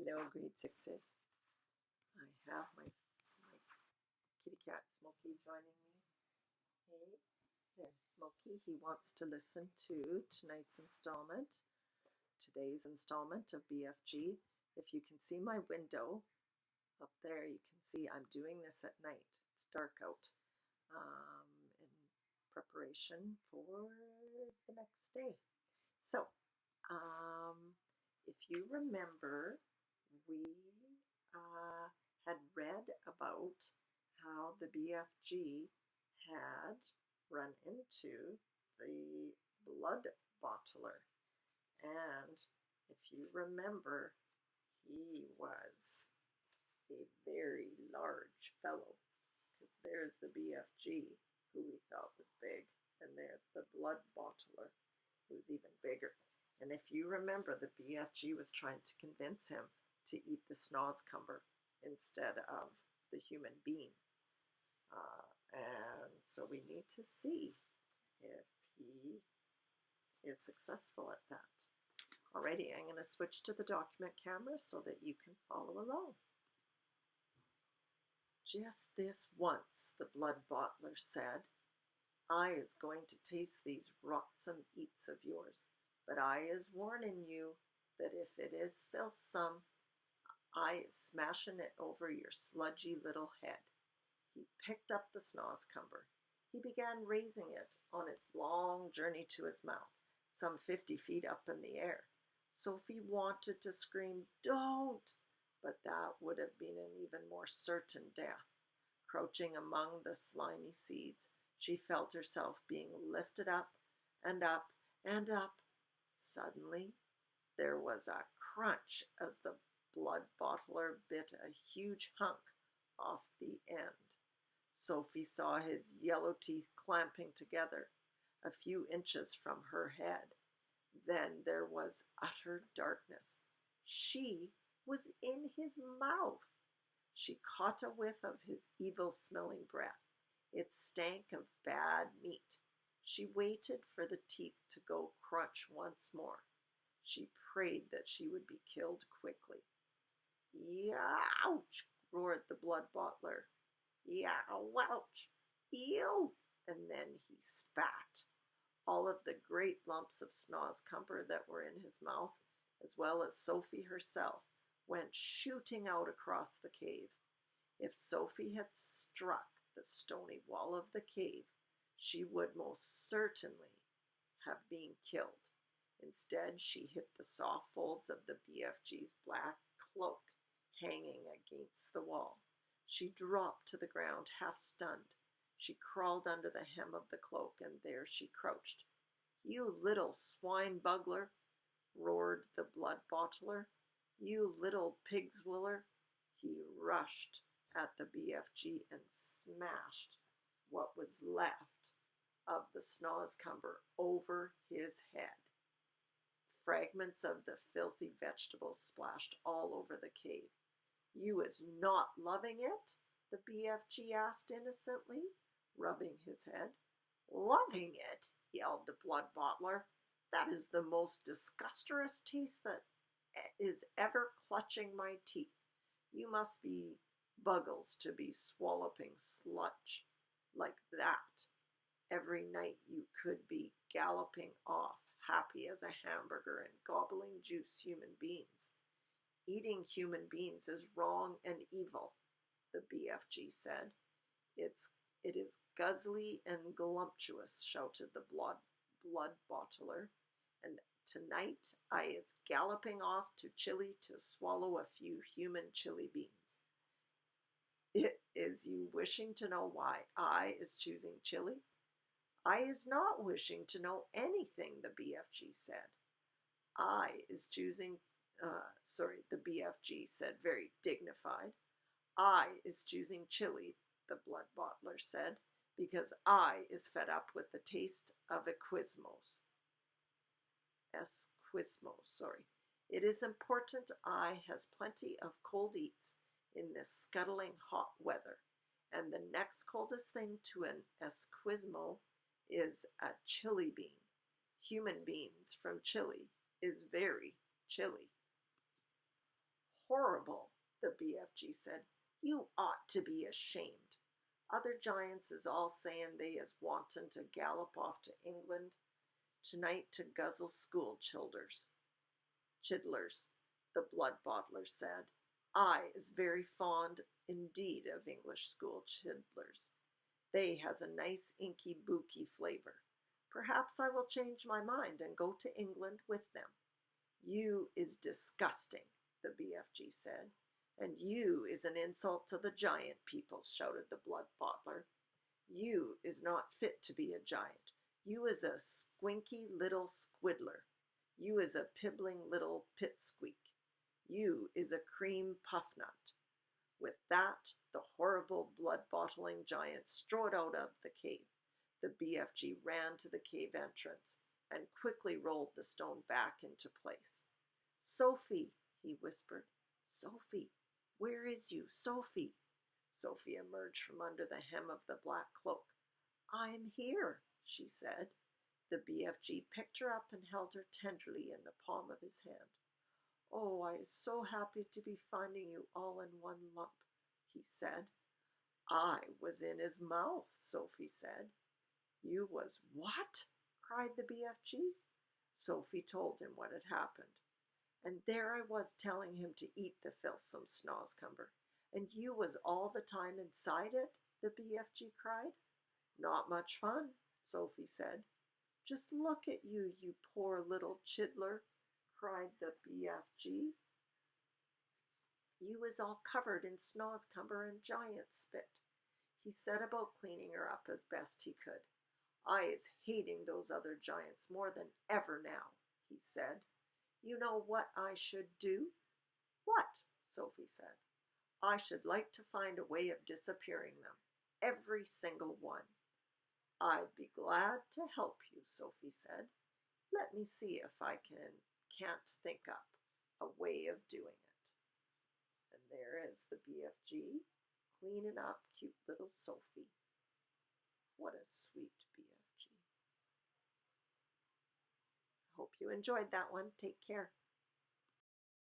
Hello, grade sixes. I have my kitty cat Smokey joining me. Hey, there's Smokey. He wants to listen to today's installment of BFG. If you can see my window up there, you can see I'm doing this at night. It's dark out in preparation for the next day. So, if you remember, we had read about how the BFG had run into the blood bottler. And if you remember, he was a very large fellow, because there's the BFG, who we thought was big, and there's the blood bottler, who's even bigger. And if you remember, the BFG was trying to convince him to eat the snozzcumber instead of the human being. And so we need to see if he is successful at that. Alrighty, I'm going to switch to the document camera so that you can follow along. Just this once, the blood bottler said, I is going to taste these rotsome eats of yours, but I is warning you that if it is filthsome, I is smashing it over your sludgy little head. He picked up the snozzcumber. He began raising it on its long journey to his mouth, some 50 feet up in the air. Sophie wanted to scream, don't, but that would have been an even more certain death. Crouching among the slimy seeds, she felt herself being lifted up and up and up. Suddenly, there was a crunch as the blood bottler bit a huge hunk off the end. Sophie saw his yellow teeth clamping together a few inches from her head. Then there was utter darkness. She was in his mouth. She caught a whiff of his evil-smelling breath. It stank of bad meat. She waited for the teeth to go crunch once more. She prayed that she would be killed quickly. Youch! Roared the blood bottler. Youch! Ew! And then he spat. All of the great lumps of snozzcumber that were in his mouth, as well as Sophie herself, went shooting out across the cave. If Sophie had struck the stony wall of the cave, she would most certainly have been killed. Instead, she hit the soft folds of the BFG's black cloak hanging against the wall. She dropped to the ground, half stunned. She crawled under the hem of the cloak, and there she crouched. You little swine bugler, roared the blood bottler. You little pig's willer. He rushed at the BFG and smashed what was left of the snozzcumber over his head. Fragments of the filthy vegetables splashed all over the cave. You is not loving it? The BFG asked innocently, rubbing his head. Loving it? Yelled the blood bottler. That is the most disgustorous taste that is ever clutching my teeth. You must be buggles to be swallowing sludge like that. Every night you could be galloping off, happy as a hamburger and gobbling juice human beings. Eating human beings is wrong and evil, the BFG said. It is guzzly and glumptuous, shouted the blood bottler, and tonight I is galloping off to Chile to swallow a few human chili beans. Is you wishing to know why I is choosing Chile? I is not wishing to know anything, the BFG said. I is choosing, the BFG said, very dignified. I is choosing Chile, the blood bottler said, because I is fed up with the taste of Esquimos. It is important I has plenty of cold eats in this scuttling hot weather, and the next coldest thing to an Esquimau is a chili bean. Human beans from Chile is very chilly. horrible, the BFG said. You ought to be ashamed. Other giants is all saying they is wantin' to gallop off to England tonight to guzzle school chidlers, the blood bottler said. I is very fond indeed of English school chidlers. They has a nice inky booky flavor. Perhaps I will change my mind and go to England with them. You is disgusting, the BFG said. And you is an insult to the giant people, shouted the blood bottler. You is not fit to be a giant. You is a squinky little squiddler. You is a pibbling little pitsqueak. You is a cream puffnut. With that, the horrible blood-bottling giant strode out of the cave. The BFG ran to the cave entrance and quickly rolled the stone back into place. Sophie, he whispered. Sophie, where is you, Sophie? Sophie emerged from under the hem of the black cloak. I'm here, she said. The BFG picked her up and held her tenderly in the palm of his hand. Oh, I is so happy to be finding you all in one lump, he said. I was in his mouth, Sophie said. You was what? Cried the BFG. Sophie told him what had happened. And there I was telling him to eat the filthsome snozzcumber, and you was all the time inside it, the BFG cried. Not much fun, Sophie said. Just look at you, you poor little chidler, cried the BFG. You is all covered in snozzcumber and giant spit. He set about cleaning her up as best he could. I is hating those other giants more than ever now, he said. You know what I should do? What? Sophie said. I should like to find a way of disappearing them, every single one. I'd be glad to help you, Sophie said. Let me see if I can't think up a way of doing it. And there is the BFG cleaning up cute little Sophie. What a sweet BFG. Hope you enjoyed that one. Take care.